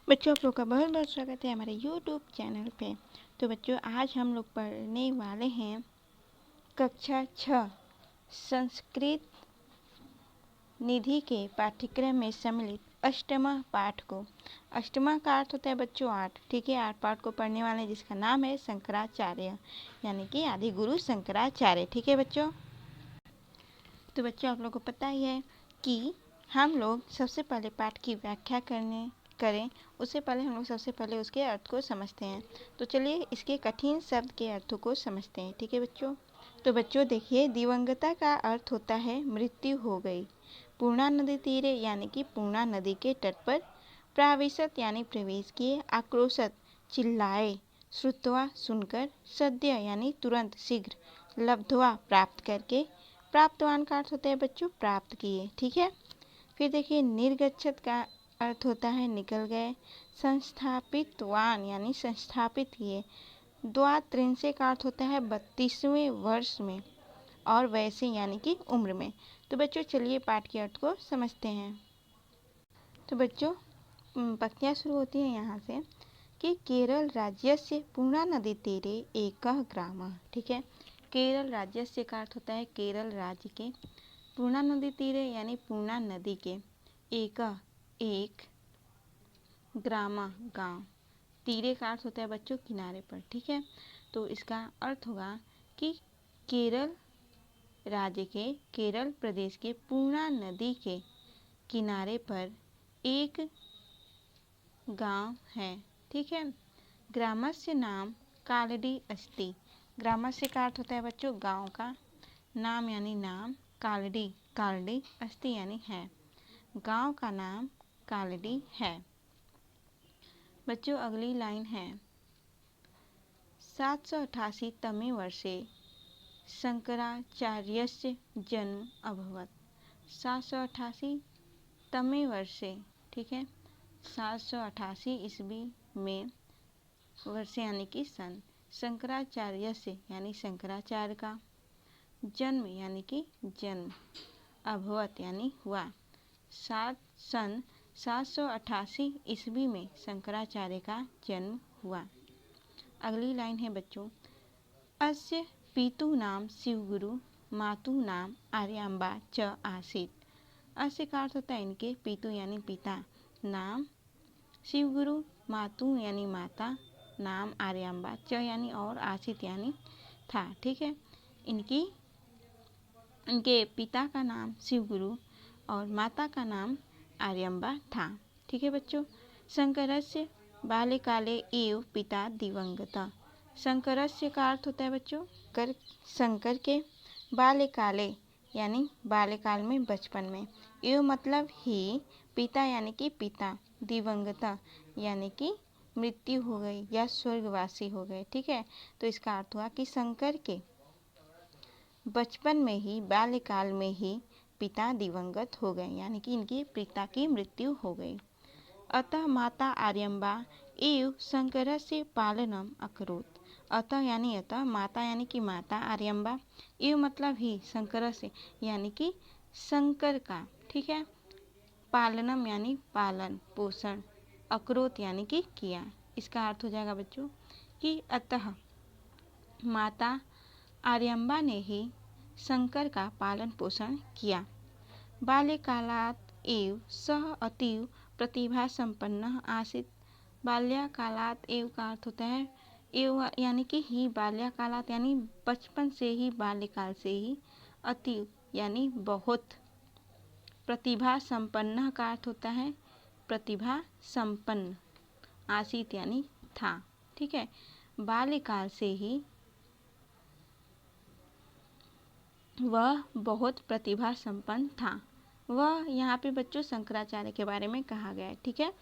बच्चों, आप लोग का बहुत बहुत स्वागत है हमारे YouTube चैनल पे। तो बच्चों, आज हम लोग पढ़ने वाले हैं कक्षा 6 संस्कृत निधि के पाठ्यक्रम में सम्मिलित अष्टमा पाठ को। अष्टमा का अर्थ होता है बच्चों 8। ठीक है, 8 पाठ को पढ़ने वाले जिसका नाम है शंकराचार्य, यानी कि आदि गुरु शंकराचार्य। ठीक है बच्चों, तो बच्चों आप लोग को पता ही है कि हम लोग सबसे पहले पाठ की व्याख्या करें उससे पहले हम लोग सबसे पहले उसके अर्थ को समझते हैं। तो चलिए इसके कठिन शब्द के अर्थों को समझते हैं। ठीक है बच्चों, तो बच्चों देखिए, दिवंगता का अर्थ होता है मृत्यु हो गई। पूर्णा नदी तीरे यानी कि पूर्णा नदी के तट पर। प्राविशत यानी प्रवेश किए। आक्रोशत चिल्लाए। श्रुत्वा सुनकर। सद्य यानी तुरंत शीघ्र। लब्ध्वा प्राप्त करके। प्राप्तवान का अर्थ होता है बच्चों प्राप्त किए। ठीक है, फिर देखिए निर्गच्छत का अर्थ होता है निकल गए। संस्थापितवान यानी संस्थापित किए। द्वात्रिंशे का अर्थ होता है 32वें वर्ष में, और वैसे यानी कि उम्र में। तो बच्चों चलिए पाठ के अर्थ को समझते हैं। तो बच्चों पंक्तियाँ शुरू होती हैं यहाँ से कि केरल राज्य से पूर्णा नदी तीरे एक ग्राम। ठीक है, केरल राज्य से का अर्थ होता है केरल राज्य के। पूर्णा नदी तीरे यानी पूर्णा नदी के। एक ग्राम गांव। तीरे का अर्थ होता है बच्चों किनारे पर। ठीक है, तो इसका अर्थ होगा कि केरल राज्य के, केरल प्रदेश के पूर्णा नदी के किनारे पर एक गांव है। ठीक है, ग्रामस्य नाम कालडी अस्ति। ग्रामस्य का अर्थ होता है बच्चों गांव का। नाम यानी नाम। कालडी, कालडी अस्ति यानी है। गांव का नाम कालडी है। बच्चों अगली लाइन है 788 तमे वर्षे शंकराचार्यस्य जन्म अभवत। 788 तमे वर्षे, ठीक है, 788 ईस्वी में, वर्ष यानी कि सन, शंकराचार्य से यानी शंकराचार्य का, जन्म यानी कि जन्म, अभवत यानी हुआ। सन 788 ईस्वी में शंकराचार्य का जन्म हुआ। अगली लाइन है बच्चों, अस्य पितु नाम शिवगुरु मातु नाम आर्यांबा च आसीत। अस्य का अर्थ होता है इनके, पितु यानी पिता, नाम शिवगुरु, मातु यानी माता, नाम आर्यांबा, च यानी और, आसित यानी था। ठीक है, इनके पिता का नाम शिवगुरु और माता का नाम आर्यांबा था। ठीक है बच्चों, शंकरस्य बाल्यकाले एव पिता दिवंगता। शंकरस्य का अर्थ होता है बच्चों शंकर के, बाल्यकाले यानी बाल्यकाल में, बचपन में, एव मतलब ही, पिता यानी कि पिता, दिवंगता यानी कि मृत्यु हो गई या स्वर्गवासी हो गए। ठीक है, तो इसका अर्थ हुआ कि शंकर के बचपन में ही, बाल्यकाल में ही पिता दिवंगत हो गए, यानी कि इनकी पिता की मृत्यु हो गई। अतः माता आर्यम्बा एव शंकरस्य पालनम अकरोत्। अतः यानी अतः, माता यानी कि माता, आर्यम्बा, एव मतलब ही, शंकरस्य यानी कि शंकर का, ठीक है, पालनम यानी पालन पोषण, अकरोत यानी कि किया। इसका अर्थ हो जाएगा बच्चों कि अतः माता आर्यम्बा ने ही शंकर का पालन पोषण किया। बाल्यकालात् एव सह अतीव प्रतिभा संपन्न आसीत। बाल्यकालात् एव का अर्थ होता है एव यानी कि ही, बाल्यकालात् यानी बचपन से ही, बाल्यकाल से ही, अतीव यानी बहुत, प्रतिभा संपन्न का अर्थ होता है प्रतिभा संपन्न, आसीत यानी था। ठीक है, बाल्यकाल से ही वह बहुत प्रतिभा संपन्न था। वह यहाँ पे बच्चों शंकराचार्य के बारे में कहा गया है। ठीक है,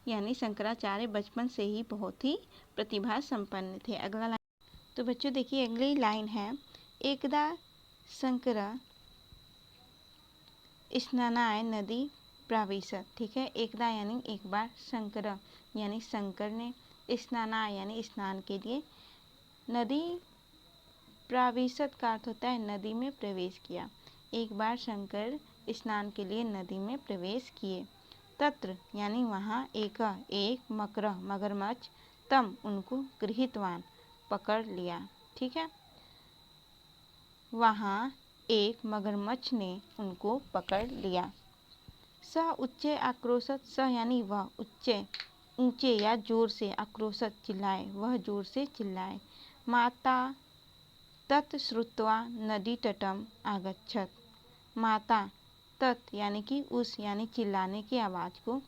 यानी शंकराचार्य बचपन से ही बहुत ही प्रतिभा संपन्न थे। अगला लाइन, तो बच्चों देखिए अगली लाइन है, एकदा शंकर स्नानाय नदी प्राविशत। ठीक है, एकदा यानी एक बार, शंकर यानी शंकर ने, स्नानाय यानी स्नान के लिए, नदी प्राविशत का अर्थ होता है नदी में प्रवेश किया। एक बार शंकर स्नान के लिए नदी में प्रवेश किए। तत्र यानी वहाँ एक मकर मगरमच्छ तम उनको गृहीतवान पकड़ लिया। ठीक है, वहाँ एक मगरमच्छ ने उनको पकड़ लिया। स उच्चे आक्रोशत, स यानी वह, उच्चे ऊंचे या जोर से, आक्रोशत चिल्लाए, वह जोर से चिल्लाए। माता तत् श्रुत्वा नदी तटम आगच्छत, माता तत् यानी कि उस, यानी चिल्लाने की आवाज को,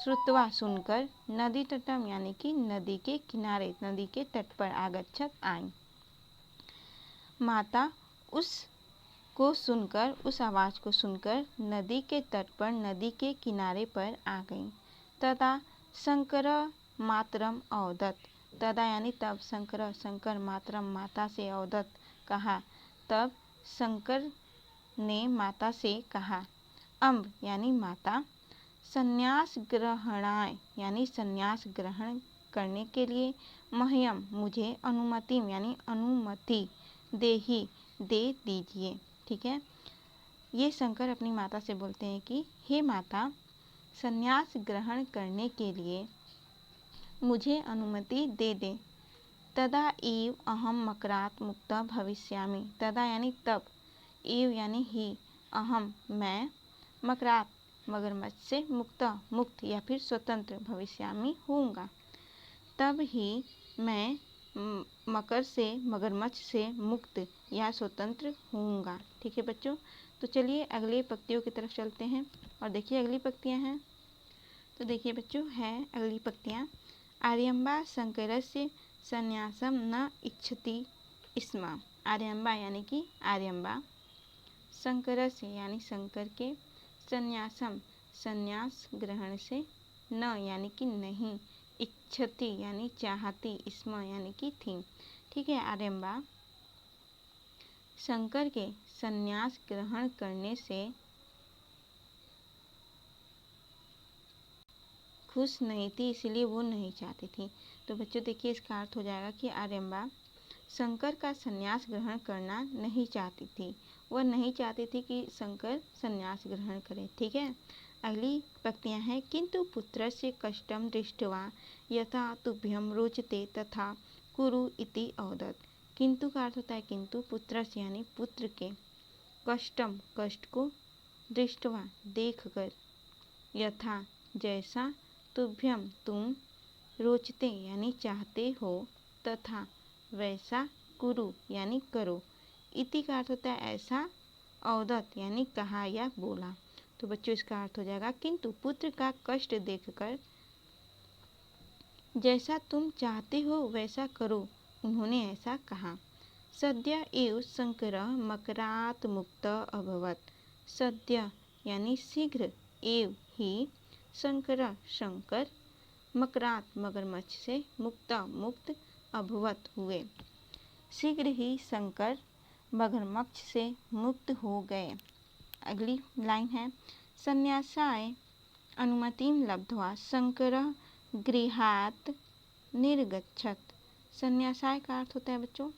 श्रुत्वा सुनकर, नदी तटम यानी कि नदी के किनारे, नदी के तट पर, आगच्छत आई। माता उस को सुनकर, उस आवाज को सुनकर नदी के तट पर, नदी के किनारे पर आ गई। तदा शंकर मातरम अवदत, तदा यानी तब, शंकर मातरम माता से, अवदत कहा, तब शंकर ने माता से कहा। अम्ब यानी माता, संन्यास ग्रहणाय यानी संन्यास ग्रहण करने के लिए, मह्यम मुझे, अनुमतिम यानी अनुमति, देही दे दीजिए। ठीक है, ये शंकर अपनी माता से बोलते हैं कि हे माता, संन्यास ग्रहण करने के लिए मुझे अनुमति दे दे। तदा एव अहम मकरात मुक्त भविष्यामि, तदा यानी तब, एव यानी ही, अहम मैं, मकरात मगरमच्छ से, मुक्त या फिर स्वतंत्र, भविष्यामि होऊंगा, तब ही मैं मकर से, मगरमच्छ से मुक्त या स्वतंत्र होऊंगा। ठीक है बच्चों, तो चलिए अगले पंक्तियों की तरफ चलते हैं और देखिए अगली पंक्तियां हैं। तो देखिए बच्चों, है अगली पंक्तियां। आर्यम्बा शंकरस्य संन्यासम न इच्छति स्म, आर्यम्बा यानी कि आर्यम्बा, शंकरस्य यानी शंकर के, संन्यासम संन्यास ग्रहण से, न यानी कि नहीं, इच्छति यानी चाहती, स्म यानी कि थी। ठीक है, आर्यम्बा शंकर के संन्यास ग्रहण करने से खुश नहीं थी, इसलिए वो नहीं चाहती थी। तो बच्चों देखिए, इसका अर्थ हो जाएगा कि आर्यम्बा शंकर का संन्यास ग्रहण करना नहीं चाहती थी, वह नहीं चाहती थी कि शंकर संन्यास ग्रहण करे। ठीक है, अगली पंक्तियां हैं। किंतु पुत्रस्य कष्टम दृष्ट्वा यथा तुभ्यं रोचते तथा कुरु इति अवदत्, किंतु का अर्थ होता है किंतु, पुत्रस्य यानी पुत्र के, कष्टम कष्ट को, दृष्ट्वा देखकर, यथा जैसा, तुभ्यम तुम, रोचते यानी चाहते हो, तथा वैसा, कुरु यानी करो, इति का अर्थ होता है ऐसा, अवदत यानी कहा या बोला। तो बच्चों इसका अर्थ हो जाएगा किंतु पुत्र का कष्ट देखकर जैसा तुम चाहते हो वैसा करो, उन्होंने ऐसा कहा। सद्य एव शंकर मकरात मुक्त अभवत, सद्य यानी शीघ्र, एव ही, शंकर मकरात मगरमच्छ से, मुक्त अभवत हुए, शीघ्र ही शंकर मगरमच्छ से मुक्त हो गए। अगली लाइन है। संन्यासाय अनुमतिं लब्ध्वा शंकरः गृहात् निर्गच्छत, संन्यासाय का अर्थ होता है बच्चों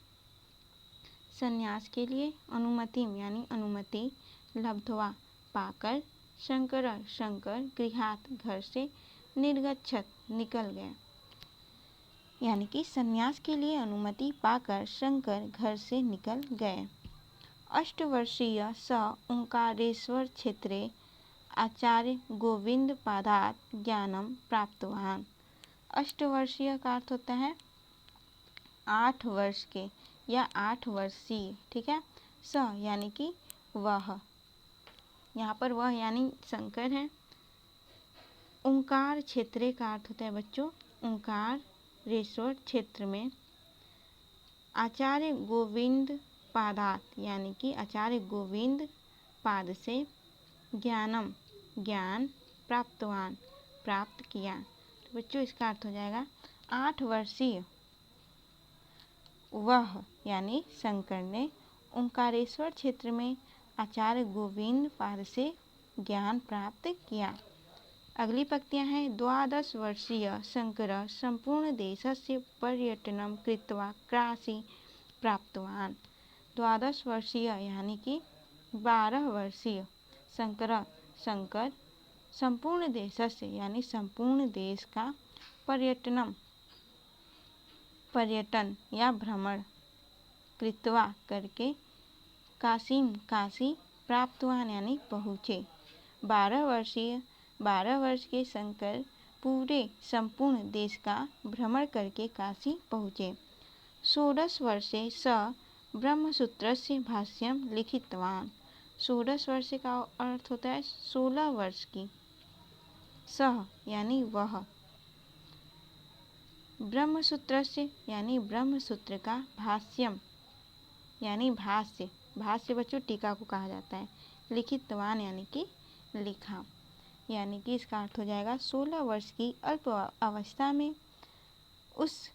संन्यास के लिए, अनुमतिम यानी अनुमति, लब्ध्वा पाकर, शंकर गृहात घर से, निर्गच्छत निकल गए, यानी कि संन्यास के लिए अनुमति पाकर शंकर घर से निकल गए। अष्टवर्षीय स ओंकारेश्वर क्षेत्रे आचार्य गोविंद पादात ज्ञानम प्राप्तवान, अष्टवर्षीय का अर्थ होता है 8 वर्ष के या 8 वर्षीय। ठीक है, स यानी कि वह, यहाँ पर वह यानी शंकर है। ओंकार क्षेत्रे का अर्थ होता है बच्चों ओंकारेश्वर क्षेत्र में, आचार्य गोविंद पादात यानी कि आचार्य गोविंद पाद से, ज्ञानम ज्ञान, प्राप्तवान प्राप्त किया। तो बच्चों इसका अर्थ हो जाएगा 8 वर्षीय वह यानी शंकर ने ओंकारेश्वर क्षेत्र में आचार्य गोविंद पाद से ज्ञान प्राप्त किया। अगली पंक्तियां हैं। 12 वर्षीय शंकर संपूर्ण देशस्य पर्यटनं कृत्वा काशी प्राप्तवान, 12 वर्षीय यानी कि 12 वर्षीय शंकर संपूर्ण देशस्य यानी संपूर्ण देश का पर्यटन या भ्रमण कृत्वा करके काशीम काशी प्राप्तवान यानी पहुँचे। 12 वर्ष के शंकर पूरे संपूर्ण देश का भ्रमण करके काशी पहुँचे। 16 वर्षे स ब्रह्मसूत्रस्य भाष्यम लिखितवान। 16 वर्ष का अर्थ होता है 16 वर्ष की। सह यानी वह, ब्रह्मसूत्रस्य यानी ब्रह्मसूत्र का, भाष्यम यानी भाष्य, भाष्य बच्चों टीका को कहा जाता है। लिखितवान यानी कि लिखा, यानी कि इसका अर्थ हो जाएगा 16 वर्ष की अल्प अवस्था में उस,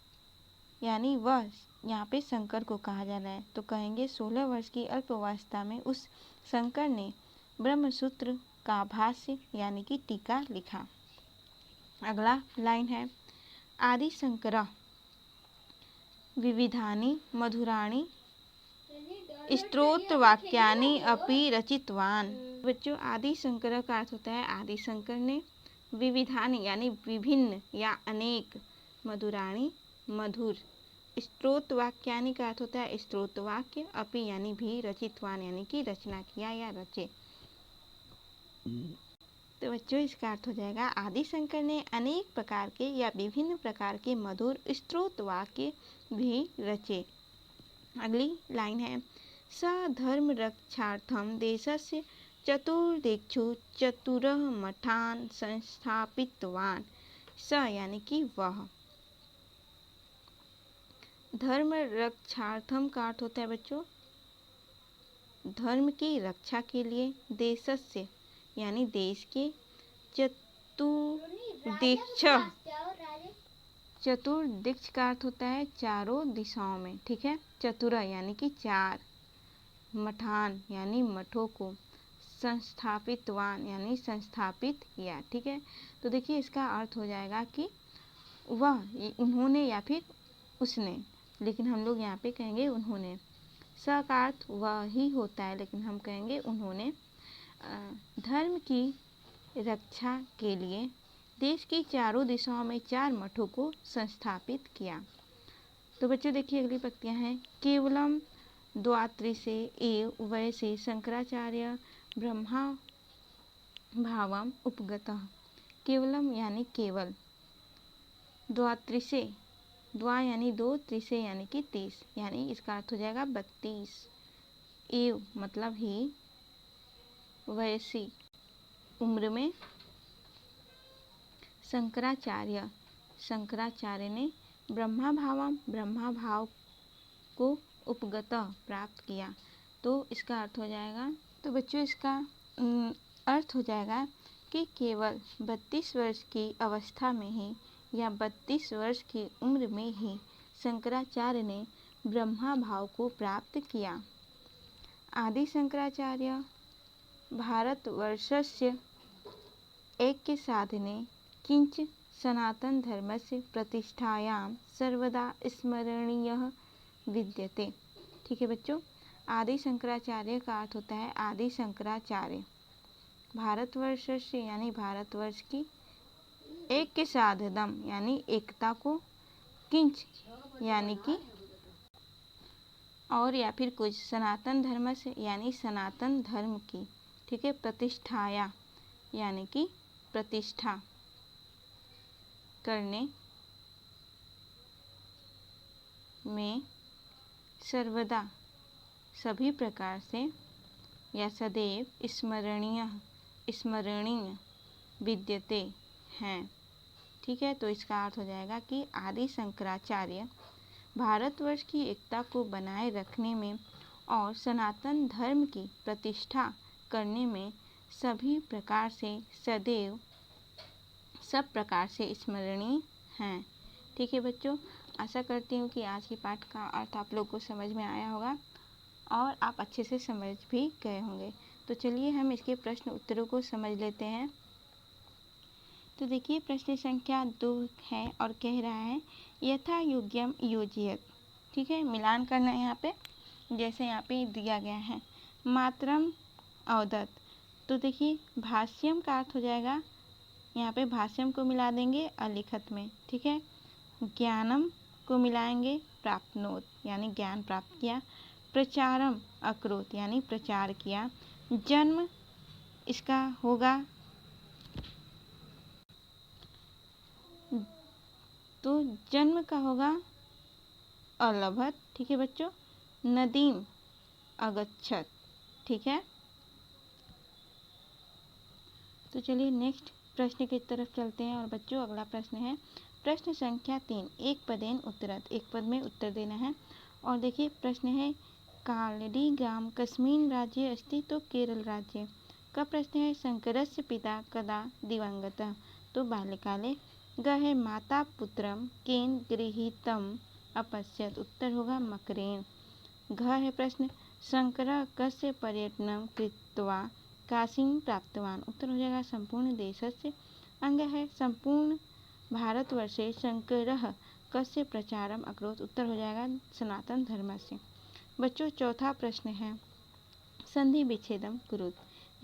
यानी वह यहाँ पे शंकर को कहा जा रहा है, तो कहेंगे 16 वर्ष की अल्प अवस्था में उस शंकर ने ब्रह्मसूत्र का भाष्य यानी कि टीका लिखा। अगला लाइन है आदि शंकर विविधानि मधुराणि स्तोत्र वाक्यानि अपि रचितवान। बच्चों आदि शंकर का अर्थ होता है आदि शंकर ने विविधानि यानी विभिन्न या अनेक, मधुराणि मधुर, स्तोत्र वाक्यानि का अर्थ होता है स्तोत्र वाक्य, अपि यानी भी, रचितवान यानी कि रचना किया या रचे। तो बच्चों इसका अर्थ हो जाएगा आदि शंकर ने अनेक प्रकार के या विभिन्न प्रकार के मधुर स्तोत्र वाक्य भी रचे। अगली लाइन है स धर्म रक्षार्थम देशस्य चतुर्दिक्षु चतुरः मठान संस्थापितवान। स यानी कि वह, धर्म रक्षार्थम का अर्थ होता है बच्चों धर्म की रक्षा के लिए, देशस्य यानी देश के, चतुर्दिक्ष का अर्थ होता है चारों दिशाओं में, ठीक है। चतुर यानी कि चार, मठान यानी मठों को, संस्थापितवान यानी संस्थापित किया, ठीक है। तो देखिए इसका अर्थ हो जाएगा कि वह, उन्होंने या फिर उसने, लेकिन हम लोग यहाँ पे कहेंगे उन्होंने। स का अर्थ वह ही होता है, लेकिन हम कहेंगे उन्होंने धर्म की रक्षा के लिए देश की चारों दिशाओं में 4 मठों को संस्थापित किया। तो बच्चों देखिए अगली पंक्तियाँ हैं केवलम द्वात्रिशे एव वयसे शंकराचार्य ब्रह्मा भावम उपगतः। केवलम यानी केवल, द्वात्रिशे, द्वा यानी 2, त्रिशे यानी कि 30, यानी इसका अर्थ हो जाएगा 32, एव मतलब ही, वयसी उम्र में, शंकराचार्य, शंकराचार्य ने ब्रह्मा भाव को उपगत प्राप्त किया। तो इसका अर्थ हो जाएगा, तो बच्चों इसका अर्थ हो जाएगा कि केवल 32 वर्ष की अवस्था में ही या 32 वर्ष की उम्र में ही शंकराचार्य ने ब्रह्मा भाव को प्राप्त किया। आदि शंकराचार्य भारतवर्षस्य ऐक्य साधने किंच सनातन धर्मस्य प्रतिष्ठायां सर्वदा स्मरणीयः विद्यते। ठीक है बच्चों, आदि शंकराचार्य का अर्थ होता है आदि शंकराचार्य भारतवर्ष से यानी भारतवर्ष की, ऐक्य साधनम यानी एकता को, किंच यानी कि और या फिर कुछ, सनातन धर्म से यानी सनातन धर्म की, ठीक है, प्रतिष्ठाया यानी कि प्रतिष्ठा करने में, सर्वदा सभी प्रकार से या सदैव स्मरणीय विद्यते हैं। ठीक है, तो इसका अर्थ हो जाएगा कि आदि शंकराचार्य भारतवर्ष की एकता को बनाए रखने में और सनातन धर्म की प्रतिष्ठा करने में सभी प्रकार से सदैव सब प्रकार से स्मरणीय हैं। ठीक है बच्चों, आशा करती हूँ कि आज की पाठ का अर्थ आप लोग को समझ में आया होगा और आप अच्छे से समझ भी गए होंगे। तो चलिए हम इसके प्रश्न उत्तरों को समझ लेते हैं। तो देखिए प्रश्न संख्या 2 है और कह रहा है यथा योग्यम योजयत। ठीक है, मिलान करना है यहाँ पे, जैसे यहाँ पे दिया गया है। मात्रम अवदत, तो देखिए भाष्यम का अर्थ हो जाएगा यहाँ पे भाष्यम को मिला देंगे अलिखत में, ठीक है। ज्ञानम को मिलाएंगे प्राप्नोत यानी ज्ञान प्राप्त किया। प्रचारम अकरोत यानी प्रचार किया। जन्म इसका होगा तो जन्म का होगा अलभत, ठीक है बच्चों। नदीम अगच्छत, ठीक है। तो चलिए नेक्स्ट प्रश्न की तरफ चलते हैं। और बच्चों अगला प्रश्न है प्रश्न संख्या 3, एक पदेन उत्तरत, एक पद में उत्तर देना है। और देखिए प्रश्न है कालडी ग्राम कस्मिन् राज्ये अस्ति, तो केरल राज्य का प्रश्न है। शंकरस्य पिता कदा दिवंगतः, तो बाल्यकाले। ग है माता पुत्रम केन गृहीतम अपश्यत, उत्तर होगा मकरेण। घ है प्रश्न शंकरः कस्य पर्यटनं कृत्वा काशीं प्राप्तवान, उत्तर हो जाएगा संपूर्ण देशस्य। अंग है संपूर्ण भारतवर्षे शंकरः कस्य प्रचारम अकरोत्, उत्तर हो जाएगा सनातन धर्मस्य। बच्चों चौथा प्रश्न है संधि विच्छेदम कुरुत,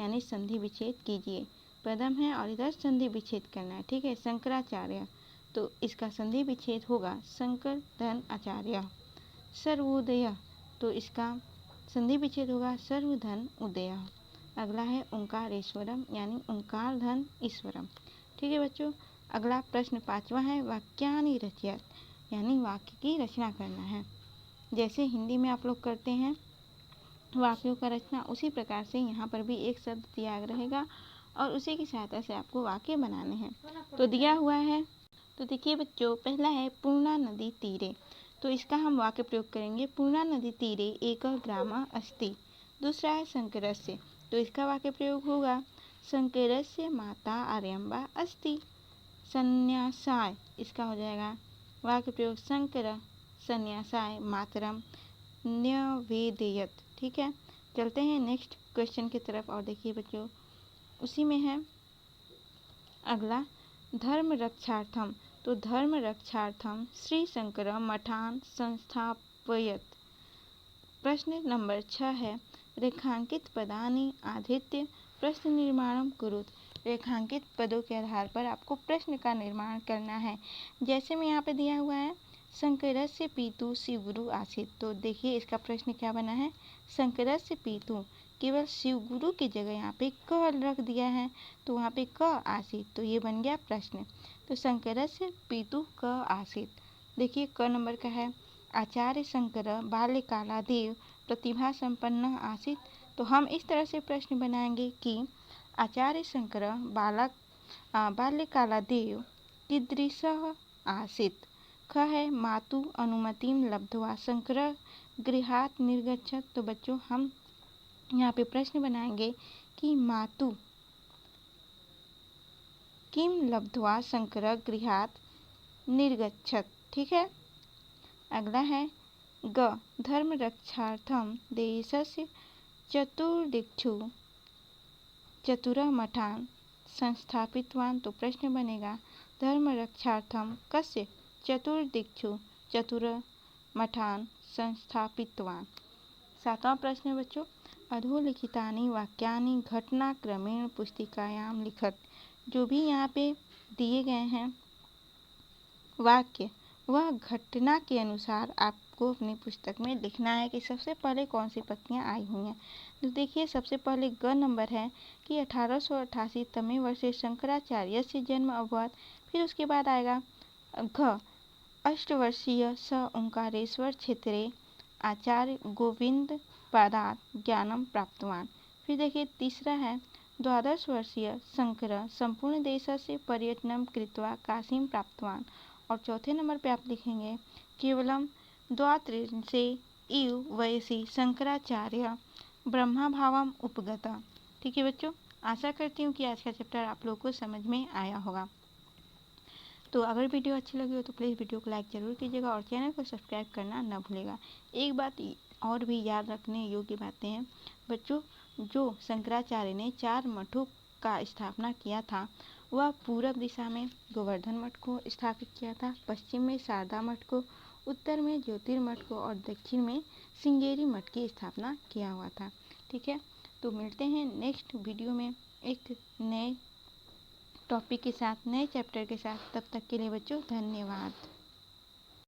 यानी संधि विच्छेद कीजिए। पदम है और इधर संधि विच्छेद करना है, ठीक है। शंकराचार्य, तो इसका संधि विच्छेद होगा शंकर धन आचार्य। सर्वोदय, तो इसका संधि विच्छेद होगा सर्वधन उदय। अगला है ओंकारेश्वरम यानी ओंकार धन ईश्वरम, ठीक है बच्चों। अगला प्रश्न पांचवा है वाक्यानि रचयत, यानी वाक्य की रचना करना है। जैसे हिंदी में आप लोग करते हैं वाक्यों का रचना, उसी प्रकार से यहाँ पर भी एक शब्द दिया रहेगा और उसी की सहायता से आपको वाक्य बनाने हैं। तो दिया हुआ है, तो देखिए बच्चों पहला है पूर्णा नदी तीरे, तो इसका हम वाक्य प्रयोग करेंगे पूर्णा नदी तीरे एक ग्राम अस्ति। दूसरा है शंकरस्य, तो इसका वाक्य प्रयोग होगा शंकरस्य माता आर्यम्बा अस्ति। संन्यासाय, इसका हो जाएगा वाक्य प्रयोग शंकर संन्यासाय मातरम न्यवेदयत, ठीक है। चलते हैं नेक्स्ट क्वेश्चन की तरफ। और देखिए बच्चों उसी में है अगला धर्म रक्षार्थम, तो धर्म रक्षार्थम श्री शंकर मठान संस्थापयत। प्रश्न नंबर 6 है रेखांकित पदानि आधृत्य प्रश्न निर्माणम कुरुत, रेखांकित पदों के आधार पर आपको प्रश्न का निर्माण करना है। जैसे में यहाँ पे दिया हुआ है शंकरस्य पितु शिवगुरु आसीत, तो देखिए इसका प्रश्न क्या बना है शंकरस्य पितु, केवल शिवगुरु की जगह यहाँ पे क रख दिया है, तो वहाँ पे क आसीत, तो ये बन गया प्रश्न। तो शंकरस्य पितु क आसीत। देखिए क नंबर का है आचार्य शंकर बाल्यकालादेव प्रतिभा संपन्न आसीत, तो हम इस तरह से प्रश्न बनाएंगे कि आचार्य शंकर बाल्यकालादेव कीदृशः आसीत्। ख है मातु अनुमतिं लब्ध्वा शंकर गृहात् निर्गच्छत्, तो बच्चों हम यहाँ पे प्रश्न बनाएंगे कि मातु किं लब्ध्वा शंकर गृहात् निर्गच्छत्, ठीक है। अगला है ग धर्म रक्षार्थम देशस्य चतुर्दिक्षु चतुरः मठान संस्थापितवान, तो प्रश्न बनेगा धर्म रक्षार्थम कस्य चतुर्दिक्षु चतुरः मठान संस्थापितवान। सातवां प्रश्न है बच्चों अधोलिखितानि वाक्यानि घटनाक्रमेण पुस्तिकायां लिखत, जो भी यहाँ पे दिए गए हैं वाक्य वह घटना के अनुसार आपको अपनी पुस्तक में लिखना है कि सबसे पहले कौन सी पत्तियाँ आई हुई हैं। तो देखिए सबसे पहले ग नंबर है कि 1888 तमे वर्षे शंकराचार्य से जन्म अभवत। फिर उसके बाद आएगा घ अष्टवर्षीय स ओंकारेश्वर क्षेत्रे आचार्य गोविंद पादात् ज्ञानम प्राप्तवान। फिर देखिए तीसरा है 12 वर्षीय शंकर संपूर्ण देशस्य पर्यटनम कृत्वा काशीं प्राप्तवान। और चौथे नंबर पे आप लिखेंगे केवलम द्वात्रिंशे इव वयसि शंकराचार्य ब्रह्मा भावम उपगता। ठीक है बच्चों, आशा करती हूँ कि आज का चैप्टर आप लोगों को समझ में आया होगा। तो अगर वीडियो अच्छी लगी हो तो प्लीज़ वीडियो को लाइक ज़रूर कीजिएगा और चैनल को सब्सक्राइब करना न भूलिएगा। एक बात और भी याद रखने योग्य बातें हैं बच्चों, जो शंकराचार्य ने 4 मठों का स्थापना किया था वह पूर्व दिशा में गोवर्धन मठ को स्थापित किया था, पश्चिम में शारदा मठ को, उत्तर में ज्योतिर्मठ को और दक्षिण में श्रृंगेरी मठ की स्थापना किया हुआ था। ठीक है, तो मिलते हैं नेक्स्ट वीडियो में एक नए टॉपिक के साथ, नए चैप्टर के साथ। तब तक के लिए बच्चों धन्यवाद।